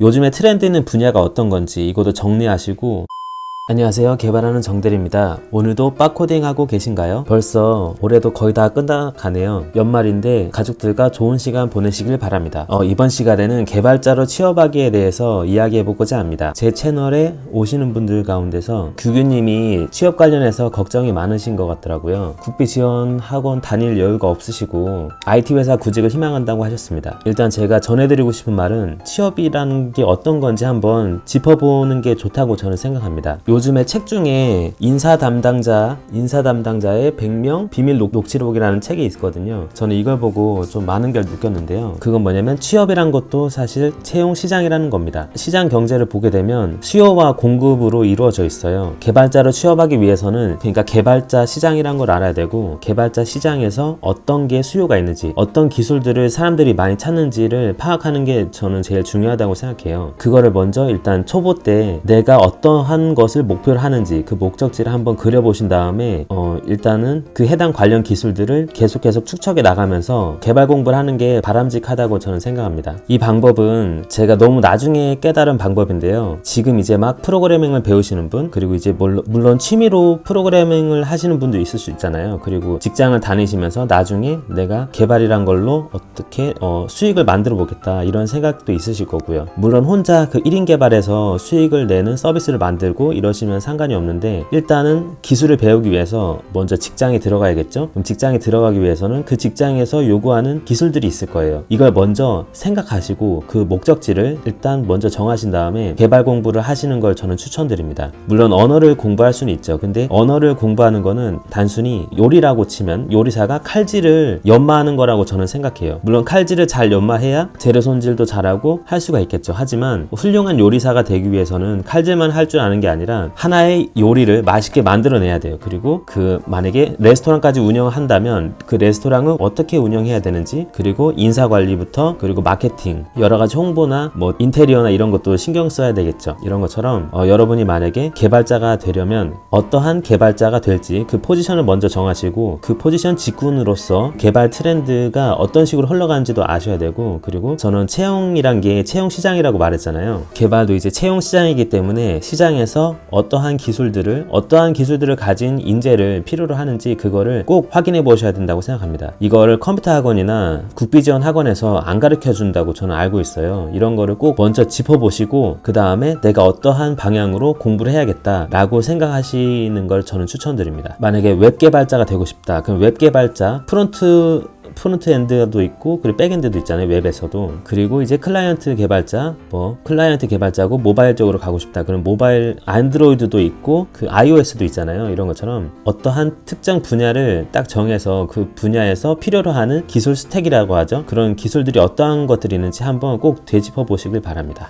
요즘에 트렌드 있는 분야가 어떤 건지 이것도 정리하시고. 안녕하세요, 개발하는 정대리입니다. 오늘도 빡코딩 하고 계신가요? 벌써 올해도 거의 다 끝나가네요. 연말인데 가족들과 좋은 시간 보내시길 바랍니다. 이번 시간에는 개발자로 취업하기에 대해서 이야기해보고자 합니다. 제 채널에 오시는 분들 가운데서 규규님이 취업 관련해서 걱정이 많으신 것 같더라고요. 국비 지원 학원 다닐 여유가 없으시고 IT 회사 구직을 희망한다고 하셨습니다. 일단 제가 전해드리고 싶은 말은 취업이라는 게 어떤 건지 한번 짚어보는 게 좋다고 저는 생각합니다. 요즘에 책 중에 인사 담당자의 100명 비밀 녹취록이라는 책이 있거든요. 저는 이걸 보고 좀 많은 걸 느꼈는데요. 그건 뭐냐면 취업이란 것도 사실 채용 시장이라는 겁니다. 시장 경제를 보게 되면 수요와 공급으로 이루어져 있어요. 개발자로 취업하기 위해서는, 그러니까 개발자 시장이란 걸 알아야 되고, 개발자 시장에서 어떤 게 수요가 있는지, 어떤 기술들을 사람들이 많이 찾는지를 파악하는 게 저는 제일 중요하다고 생각해요. 그거를 먼저 일단 초보 때 내가 어떠한 것을 목표를 하는지 그 목적지를 한번 그려보신 다음에 일단은 그 해당 관련 기술들을 계속 축척해 나가면서 개발 공부를 하는 게 바람직하다고 저는 생각합니다. 이 방법은 제가 너무 나중에 깨달은 방법인데요. 지금 이제 막 프로그래밍을 배우시는 분, 그리고 이제 물론 취미로 프로그래밍을 하시는 분도 있을 수 있잖아요. 그리고 직장을 다니시면서 나중에 내가 개발이란 걸로 어떻게 수익을 만들어 보겠다 이런 생각도 있으실 거고요. 물론 혼자 그 1인 개발에서 수익을 내는 서비스를 만들고 이러시면 상관이 없는데, 일단은 기술을 배우기 위해서 먼저 직장에 들어가야겠죠. 그럼 직장에 들어가기 위해서는 그 직장에서 요구하는 기술들이 있을 거예요. 이걸 먼저 생각하시고 그 목적지를 일단 먼저 정하신 다음에 개발 공부를 하시는 걸 저는 추천드립니다. 물론 언어를 공부할 수는 있죠. 근데 언어를 공부하는 거는 단순히 요리라고 치면 요리사가 칼질을 연마하는 거라고 저는 생각해요. 물론 칼질을 잘 연마해야 재료 손질도 잘하고 할 수가 있겠죠. 하지만 훌륭한 요리사가 되기 위해서는 칼질만 할 줄 아는 게 아니라 하나의 요리를 맛있게 만들어내야 돼요. 그리고 만약에 레스토랑까지 운영한다면 그 레스토랑을 어떻게 운영해야 되는지, 그리고 인사관리부터 그리고 마케팅, 여러가지 홍보나 뭐 인테리어나 이런 것도 신경 써야 되겠죠. 이런 것처럼 여러분이 만약에 개발자가 되려면 어떠한 개발자가 될지 그 포지션을 먼저 정하시고, 그 포지션 직군으로서 개발 트렌드가 어떤 식으로 흘러가는지도 아셔야 되고, 그리고 저는 채용이란 게 채용 시장이라고 말했잖아요. 개발도 이제 채용 시장이기 때문에 시장에서 어떠한 기술들을 가진 인재를 필요로 하는지 그거를 꼭 확인해 보셔야 된다고 생각합니다. 이거를 컴퓨터 학원이나 국비지원 학원에서 안 가르쳐 준다고 저는 알고 있어요. 이런 거를 꼭 먼저 짚어보시고 그 다음에 내가 어떠한 방향으로 공부를 해야겠다 라고 생각하시는 걸 저는 추천드립니다. 만약에 웹 개발자가 되고 싶다, 그럼 웹 개발자 프론트엔드도 있고, 그리고 백엔드도 있잖아요, 웹에서도. 그리고 이제 클라이언트 개발자고 모바일 쪽으로 가고 싶다, 그럼 모바일 안드로이드도 있고 그 iOS도 있잖아요. 이런 것처럼 어떠한 특정 분야를 딱 정해서 그 분야에서 필요로 하는 기술 스택이라고 하죠. 그런 기술들이 어떠한 것들이 있는지 한번 꼭 되짚어 보시길 바랍니다.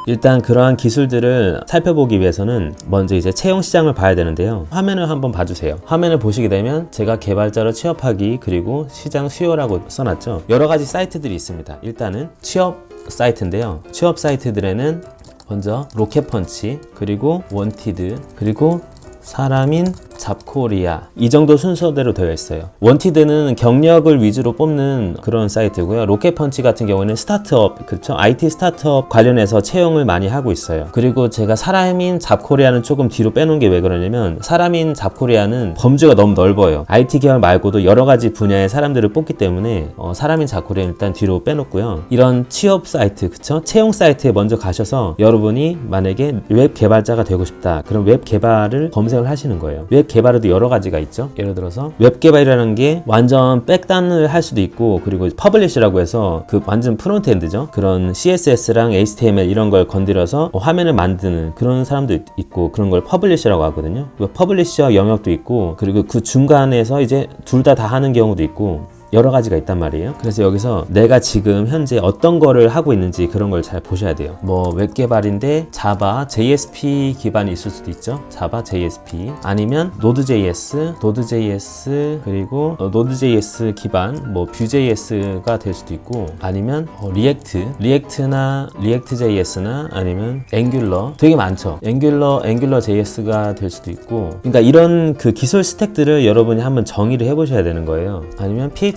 일단 그러한 기술들을 살펴보기 위해서는 먼저 이제 채용 시장을 봐야 되는데요. 화면을 한번 봐주세요. 화면을 보시게 되면 제가 개발자로 취업하기 그리고 시장 수요라고 써놨죠. 여러 가지 사이트들이 있습니다. 일단은 취업 사이트인데요. 취업 사이트들에는 먼저 로켓펀치, 그리고 원티드, 그리고 사람인 잡코리아, 이 정도 순서대로 되어 있어요. 원티드는 경력을 위주로 뽑는 그런 사이트고요. 로켓펀치 같은 경우는 스타트업, 그렇죠? IT 스타트업 관련해서 채용을 많이 하고 있어요. 그리고 제가 사람인 잡코리아는 조금 뒤로 빼놓은 게 왜 그러냐면, 사람인 잡코리아는 범주가 너무 넓어요. IT 계열 말고도 여러 가지 분야의 사람들을 뽑기 때문에 사람인 잡코리아는 일단 뒤로 빼놓고요. 이런 취업 사이트, 그렇죠? 채용 사이트에 먼저 가셔서 여러분이 만약에 웹 개발자가 되고 싶다, 그럼 웹 개발을 검색을 하시는 거예요. 웹 개발에도 여러 가지가 있죠. 예를 들어서 웹 개발이라는 게 완전 백단을 할 수도 있고, 그리고 퍼블리시라고 해서 그 완전 프론트엔드죠. 그런 CSS랑 HTML 이런 걸 건드려서 화면을 만드는 그런 사람도 있고, 그런 걸 퍼블리시라고 하거든요. 퍼블리셔 영역도 있고, 그리고 그 중간에서 이제 둘 다 하는 경우도 있고, 여러 가지가 있단 말이에요. 그래서 여기서 내가 지금 현재 어떤 거를 하고 있는지 그런 걸 잘 보셔야 돼요. 뭐 웹 개발인데 자바, JSP 기반이 있을 수도 있죠. 자바, JSP, 아니면 노드.js, 그리고 노드.js 기반 뭐 뷰.js가 될 수도 있고, 아니면 리액트나 리액트.js나 아니면 앵귤러, 되게 많죠. 앵귤러 JS가 될 수도 있고. 그러니까 이런 그 기술 스택들을 여러분이 한번 정의를 해보셔야 되는 거예요. 아니면 PHP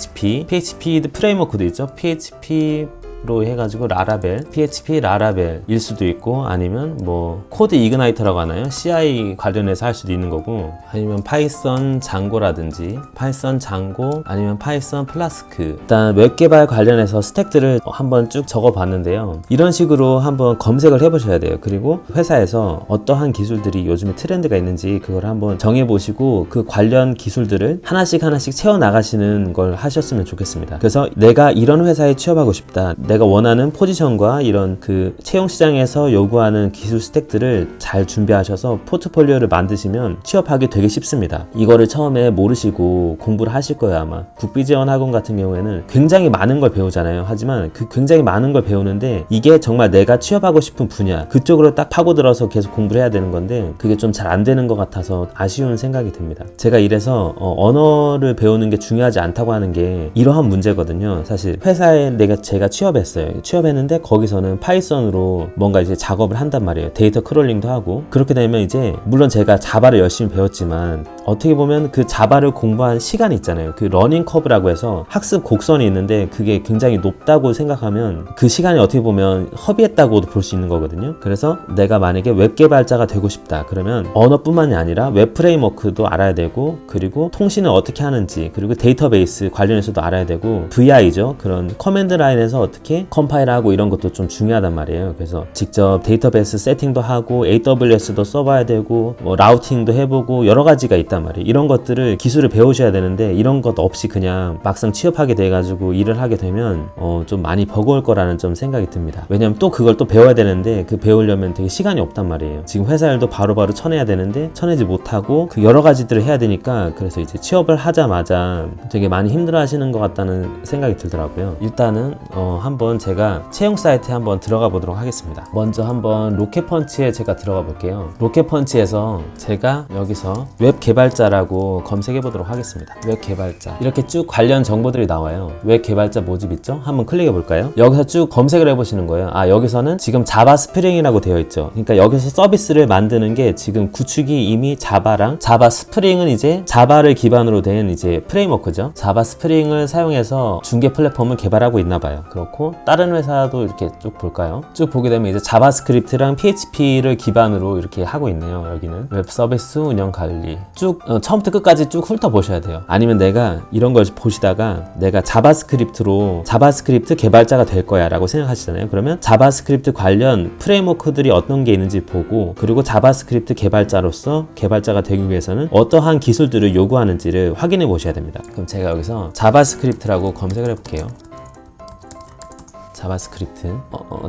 프레임워크도 있죠. PHP 로 해가지고 라라벨, PHP 라라벨일 수도 있고, 아니면 뭐 코드 이그나이터라고 하나요? CI 관련해서 할 수도 있는 거고, 아니면 파이썬 장고라든지 파이썬 장고, 아니면 파이썬 플라스크. 일단 웹 개발 관련해서 스택들을 한번 쭉 적어 봤는데요. 이런 식으로 한번 검색을 해 보셔야 돼요. 그리고 회사에서 어떠한 기술들이 요즘에 트렌드가 있는지 그걸 한번 정해 보시고 그 관련 기술들을 하나씩 채워 나가시는 걸 하셨으면 좋겠습니다. 그래서 내가 이런 회사에 취업하고 싶다, 내가 원하는 포지션과 이런 그 채용 시장에서 요구하는 기술 스택들을 잘 준비하셔서 포트폴리오를 만드시면 취업하기 되게 쉽습니다. 이거를 처음에 모르시고 공부를 하실 거예요. 아마 국비지원학원 같은 경우에는 굉장히 많은 걸 배우잖아요. 하지만 그 굉장히 많은 걸 배우는데 이게 정말 내가 취업하고 싶은 분야, 그쪽으로 딱 파고들어서 계속 공부를 해야 되는 건데 그게 좀 잘 안 되는 것 같아서 아쉬운 생각이 듭니다. 제가 이래서 언어를 배우는 게 중요하지 않다고 하는 게 이러한 문제거든요. 사실 회사에 제가 취업했는데 거기서는 파이썬으로 뭔가 이제 작업을 한단 말이에요. 데이터 크롤링도 하고. 그렇게 되면 이제 물론 제가 자바를 열심히 배웠지만 어떻게 보면 그 자바를 공부한 시간이 있잖아요. 그 러닝 커브라고 해서 학습 곡선이 있는데 그게 굉장히 높다고 생각하면 그 시간이 어떻게 보면 허비했다고도 볼 수 있는 거거든요. 그래서 내가 만약에 웹 개발자가 되고 싶다 그러면 언어뿐만이 아니라 웹 프레임워크도 알아야 되고, 그리고 통신을 어떻게 하는지, 그리고 데이터베이스 관련해서도 알아야 되고, VI죠. 그런 커맨드 라인에서 어떻게 컴파일하고 이런 것도 좀 중요하단 말이에요. 그래서 직접 데이터베이스 세팅도 하고 AWS도 써봐야 되고 뭐 라우팅도 해보고 여러 가지가 있단 말이에요. 이런 것들을 기술을 배우셔야 되는데 이런 것 없이 그냥 막상 취업하게 돼가지고 일을 하게 되면 좀 많이 버거울 거라는 좀 생각이 듭니다. 왜냐면 또 그걸 또 배워야 되는데 그 배우려면 되게 시간이 없단 말이에요. 지금 회사 일도 바로바로 쳐내야 되는데 쳐내지 못하고 그 여러 가지들을 해야 되니까, 그래서 이제 취업을 하자마자 되게 많이 힘들어 하시는 것 같다는 생각이 들더라고요. 일단은 한번 제가 채용 사이트에 한번 들어가 보도록 하겠습니다. 먼저 한번 로켓펀치에 제가 들어가 볼게요. 로켓펀치에서 제가 여기서 웹 개발자라고 검색해 보도록 하겠습니다. 웹 개발자 이렇게 쭉 관련 정보들이 나와요. 웹 개발자 모집 있죠? 한번 클릭해 볼까요? 여기서 쭉 검색을 해 보시는 거예요. 여기서는 지금 자바 스프링이라고 되어 있죠. 그러니까 여기서 서비스를 만드는 게 지금 구축이 이미 자바랑, 자바 스프링은 이제 자바를 기반으로 된 이제 프레임워크죠. 자바 스프링을 사용해서 중개 플랫폼을 개발하고 있나 봐요. 그렇고 다른 회사도 이렇게 쭉 볼까요? 쭉 보게 되면 이제 자바스크립트랑 PHP를 기반으로 이렇게 하고 있네요. 여기는 웹 서비스 운영 관리 쭉 처음부터 끝까지 쭉 훑어 보셔야 돼요. 아니면 내가 이런 걸 보시다가 내가 자바스크립트 개발자가 될 거야 라고 생각하시잖아요. 그러면 자바스크립트 관련 프레임워크들이 어떤 게 있는지 보고, 그리고 자바스크립트 개발자로서 개발자가 되기 위해서는 어떠한 기술들을 요구하는지를 확인해 보셔야 됩니다. 그럼 제가 여기서 자바스크립트라고 검색을 해볼게요.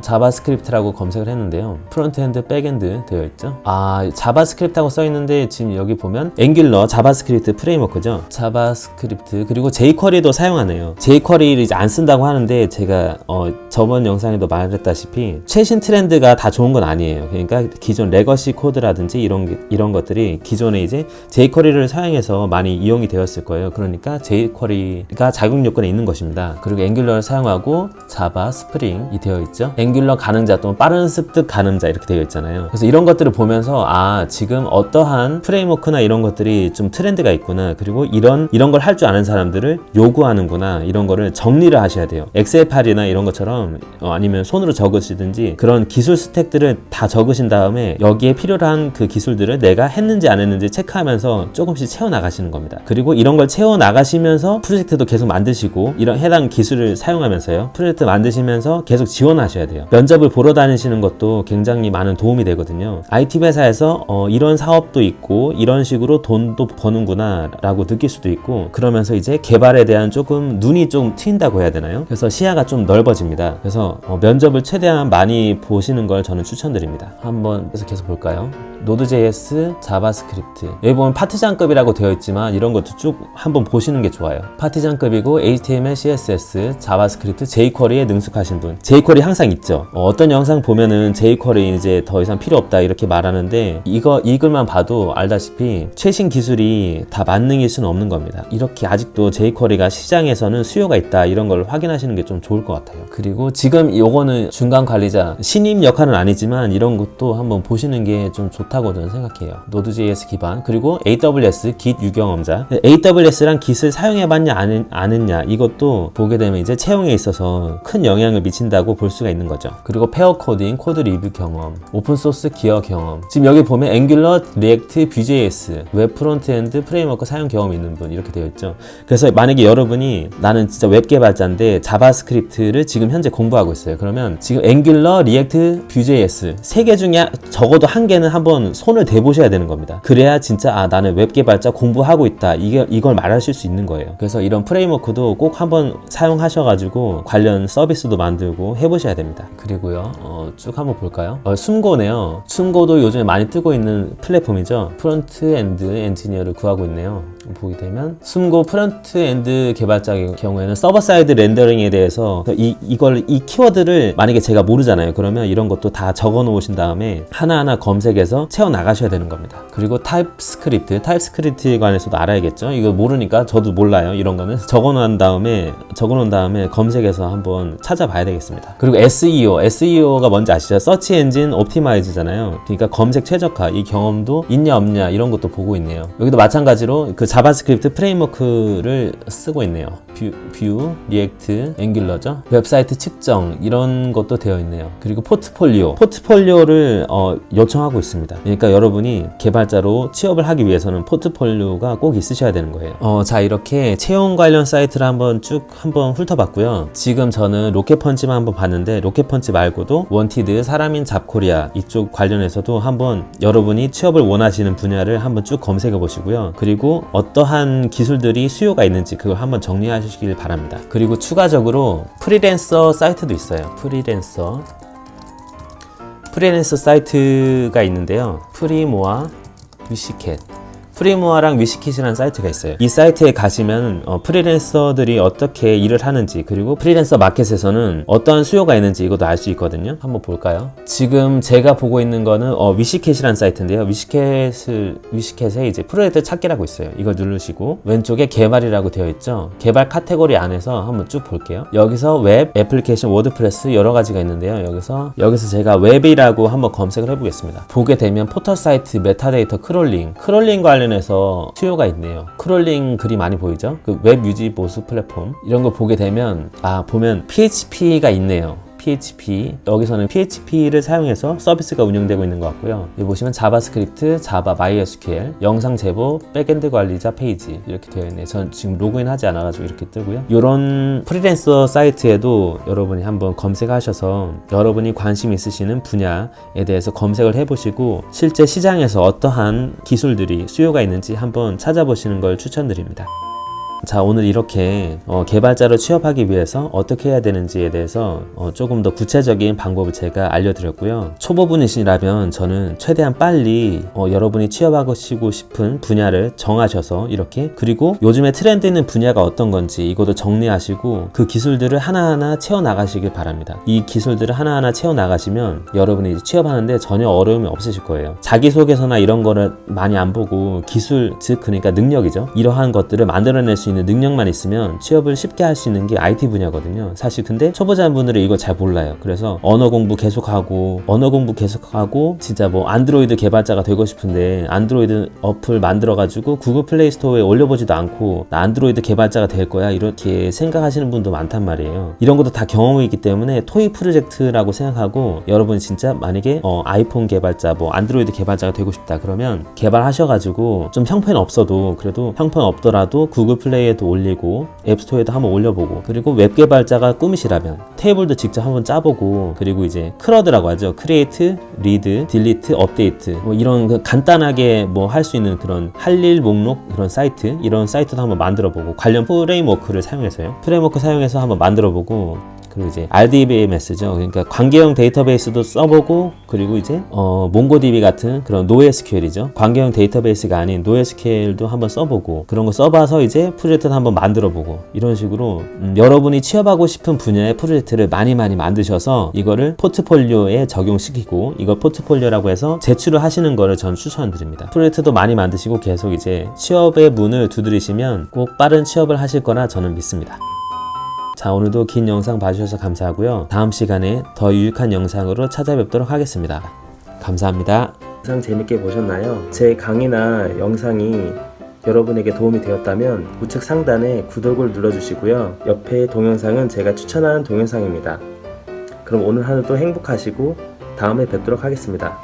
자바스크립트라고 검색을 했는데요. 프론트엔드, 백엔드 되어 있죠. 자바스크립트라고 써 있는데 지금 여기 보면 앵귤러, 자바스크립트 프레임워크죠. 자바스크립트 그리고 jQuery도 사용하네요. jQuery를 이제 안 쓴다고 하는데 제가 저번 영상에도 말했다시피 최신 트렌드가 다 좋은 건 아니에요. 그러니까 기존 레거시 코드라든지 이런 것들이 기존에 이제 jQuery를 사용해서 많이 이용이 되었을 거예요. 그러니까 jQuery가 자격 요건에 있는 것입니다. 그리고 앵귤러를 사용하고 자바 스프링이 되어 있죠. 앵귤러 가능자 또는 빠른 습득 가능자 이렇게 되어 있잖아요. 그래서 이런 것들을 보면서 지금 어떠한 프레임워크나 이런 것들이 좀 트렌드가 있구나, 그리고 이런 걸 할 줄 아는 사람들을 요구하는구나, 이런 거를 정리를 하셔야 돼요. 엑셀 파일이나 이런 것처럼 아니면 손으로 적으시든지 그런 기술 스택들을 다 적으신 다음에 여기에 필요한 그 기술들을 내가 했는지 안 했는지 체크하면서 조금씩 채워 나가시는 겁니다. 그리고 이런 걸 채워 나가시면서 프로젝트도 계속 만드시고, 이런 해당 기술을 사용하면서요 프로젝트 만드시면서 계속 지원하셔야 돼요. 면접을 보러 다니시는 것도 굉장히 많은 도움이 되거든요. IT 회사에서 이런 사업도 있고 이런 식으로 돈도 버는구나 라고 느낄 수도 있고, 그러면서 이제 개발에 대한 조금 눈이 좀 트인다고 해야 되나요? 그래서 시야가 좀 넓어집니다. 그래서 면접을 최대한 많이 보시는 걸 저는 추천드립니다. 한번 계속해서 볼까요? 노드.js, 자바스크립트. 여기 보면 파티장급이라고 되어 있지만 이런 것도 쭉 한번 보시는 게 좋아요. 파티장급이고 HTML, CSS, 자바스크립트, jQuery에 능숙하신 분. jQuery 항상 있죠. 어떤 영상 보면은 jQuery 이제 더 이상 필요 없다 이렇게 말하는데 이 글만 봐도 알다시피 최신 기술이 다 만능일 수는 없는 겁니다. 이렇게 아직도 jQuery가 시장에서는 수요가 있다, 이런 걸 확인하시는 게 좀 좋을 것 같아요. 그리고 지금 요거는 중간 관리자 신임 역할은 아니지만 이런 것도 한번 보시는 게 좀 좋다 좋다고 저는 생각해요. Node.js 기반, 그리고 AWS Git 유경험자. AWS랑 Git을 사용해봤냐 아느냐 이것도 보게 되면 이제 채용에 있어서 큰 영향을 미친다고 볼 수가 있는 거죠. 그리고 페어 코딩, 코드 리뷰 경험, 오픈소스 기여 경험. 지금 여기 보면 앵귤러, 리액트, Vue.js, 웹 프론트엔드 프레임워크 사용 경험이 있는 분 이렇게 되어 있죠. 그래서 만약에 여러분이 나는 진짜 웹 개발자인데 자바스크립트를 지금 현재 공부하고 있어요. 그러면 지금 앵귤러, 리액트, Vue.js 세 개 중에 적어도 한 개는 한번 손을 대보셔야 되는 겁니다. 그래야 진짜 나는 웹 개발자 공부하고 있다 이걸 말하실 수 있는 거예요. 그래서 이런 프레임워크도 꼭 한번 사용하셔가지고 관련 서비스도 만들고 해보셔야 됩니다. 그리고요 쭉 한번 볼까요? 숨고네요. 숨고도 요즘에 많이 뜨고 있는 플랫폼이죠. 프론트엔드 엔지니어를 구하고 있네요. 보게 되면 숨고 프론트엔드 개발자의 경우에는 서버 사이드 렌더링에 대해서 이 키워드를 만약에 제가 모르잖아요. 그러면 이런 것도 다 적어 놓으신 다음에 하나하나 검색해서 채워 나가셔야 되는 겁니다. 그리고 타입스크립트에 관해서도 알아야겠죠. 이거 모르니까 저도 몰라요. 이런 거는 적어 놓은 다음에 검색해서 한번 찾아봐야 되겠습니다. 그리고 SEO가 뭔지 아시죠? 서치 엔진 옵티마이즈잖아요. 그러니까 검색 최적화 이 경험도 있냐 없냐 이런 것도 보고 있네요. 여기도 마찬가지로 그 자바스크립트 프레임워크를 쓰고 있네요. 뷰, 리액트, 앵귤러죠. 웹사이트 측정 이런 것도 되어 있네요. 그리고 포트폴리오를 요청하고 있습니다. 그러니까 여러분이 개발자로 취업을 하기 위해서는 포트폴리오가 꼭 있으셔야 되는 거예요. 자, 이렇게 채용 관련 사이트를 한번 훑어봤고요. 지금 저는 로켓펀치만 한번 봤는데 로켓펀치 말고도 원티드, 사람인 잡코리아 이쪽 관련해서도 한번 여러분이 취업을 원하시는 분야를 한번 쭉 검색해 보시고요. 그리고 어떠한 기술들이 수요가 있는지 그걸 한번 정리하시길 바랍니다. 그리고 추가적으로 프리랜서 사이트도 있어요. 프리랜서 사이트가 있는데요. 프리모아랑 위시캣이라는 사이트가 있어요. 이 사이트에 가시면 프리랜서들이 어떻게 일을 하는지, 그리고 프리랜서 마켓에서는 어떠한 수요가 있는지 이것도 알 수 있거든요. 한번 볼까요? 지금 제가 보고 있는 거는 위시캣이라는 사이트인데요. 위시캣에 이제 프로젝트 찾기라고 있어요. 이걸 누르시고 왼쪽에 개발이라고 되어 있죠. 개발 카테고리 안에서 한번 쭉 볼게요. 여기서 웹, 애플리케이션, 워드프레스 여러 가지가 있는데요. 여기서 제가 웹이라고 한번 검색을 해보겠습니다. 보게 되면 포털 사이트, 메타데이터, 크롤링 관련해서 수요가 있네요. 크롤링 글이 많이 보이죠? 그 웹 유지 보수 플랫폼 이런 거 보게 되면 보면 PHP가 있네요. 여기서는 PHP를 사용해서 서비스가 운영되고 있는 것 같고요. 여기 보시면 자바스크립트, 자바, MySQL, 영상 제보, 백엔드 관리자 페이지 이렇게 되어 있네요. 전 지금 로그인하지 않아가지고 이렇게 뜨고요. 이런 프리랜서 사이트에도 여러분이 한번 검색하셔서 여러분이 관심 있으시는 분야에 대해서 검색을 해보시고 실제 시장에서 어떠한 기술들이 수요가 있는지 한번 찾아보시는 걸 추천드립니다. 자, 오늘 이렇게 개발자로 취업하기 위해서 어떻게 해야 되는지에 대해서 조금 더 구체적인 방법을 제가 알려드렸고요. 초보분이시라면 저는 최대한 빨리 여러분이 취업하고 싶은 분야를 정하셔서 이렇게, 그리고 요즘에 트렌드 있는 분야가 어떤 건지 이것도 정리하시고 그 기술들을 하나하나 채워나가시길 바랍니다. 이 기술들을 하나하나 채워나가시면 여러분이 이제 취업하는데 전혀 어려움이 없으실 거예요. 자기소개서나 이런 거를 많이 안 보고 기술, 즉 그러니까 능력이죠. 이러한 것들을 만들어낼 수 있는 능력만 있으면 취업을 쉽게 할 수 있는 게 IT 분야거든요. 사실 근데 초보자분들은 이거 잘 몰라요. 그래서 언어 공부 계속하고 진짜 뭐 안드로이드 개발자가 되고 싶은데 안드로이드 어플 만들어가지고 구글 플레이 스토어에 올려보지도 않고 나 안드로이드 개발자가 될 거야 이렇게 생각하시는 분도 많단 말이에요. 이런 것도 다 경험이 있기 때문에 토익 프로젝트라고 생각하고 여러분이 진짜 만약에 아이폰 개발자, 뭐 안드로이드 개발자가 되고 싶다 그러면 개발하셔가지고 좀 형편 없더라도 구글 플레이에도 올리고 앱스토어에도 한번 올려보고, 그리고 웹 개발자가 꿈이시라면 테이블도 직접 한번 짜보고, 그리고 이제 크러드라고 하죠. 크리에이트, 리드, 딜리트, 업데이트 뭐 이런 간단하게 뭐 할 수 있는 그런 할 일 목록 그런 사이트, 이런 사이트도 한번 만들어보고 관련 프레임워크 사용해서 한번 만들어보고, 그리고 이제 RDBMS죠. 그러니까 관계형 데이터베이스도 써보고, 그리고 이제 몽고DB 같은 그런 NoSQL이죠. 관계형 데이터베이스가 아닌 NoSQL도 한번 써보고, 그런 거 써봐서 이제 프로젝트를 한번 만들어보고, 이런 식으로 여러분이 취업하고 싶은 분야의 프로젝트를 많이 만드셔서 이거를 포트폴리오에 적용시키고, 이걸 포트폴리오라고 해서 제출을 하시는 거를 전 추천드립니다. 프로젝트도 많이 만드시고 계속 이제 취업의 문을 두드리시면 꼭 빠른 취업을 하실 거라 저는 믿습니다. 자, 오늘도 긴 영상 봐주셔서 감사하고요. 다음 시간에 더 유익한 영상으로 찾아뵙도록 하겠습니다. 감사합니다. 영상 재밌게 보셨나요? 제 강의나 영상이 여러분에게 도움이 되었다면 우측 상단에 구독을 눌러주시고요. 옆에 동영상은 제가 추천하는 동영상입니다. 그럼 오늘 하루도 행복하시고 다음에 뵙도록 하겠습니다.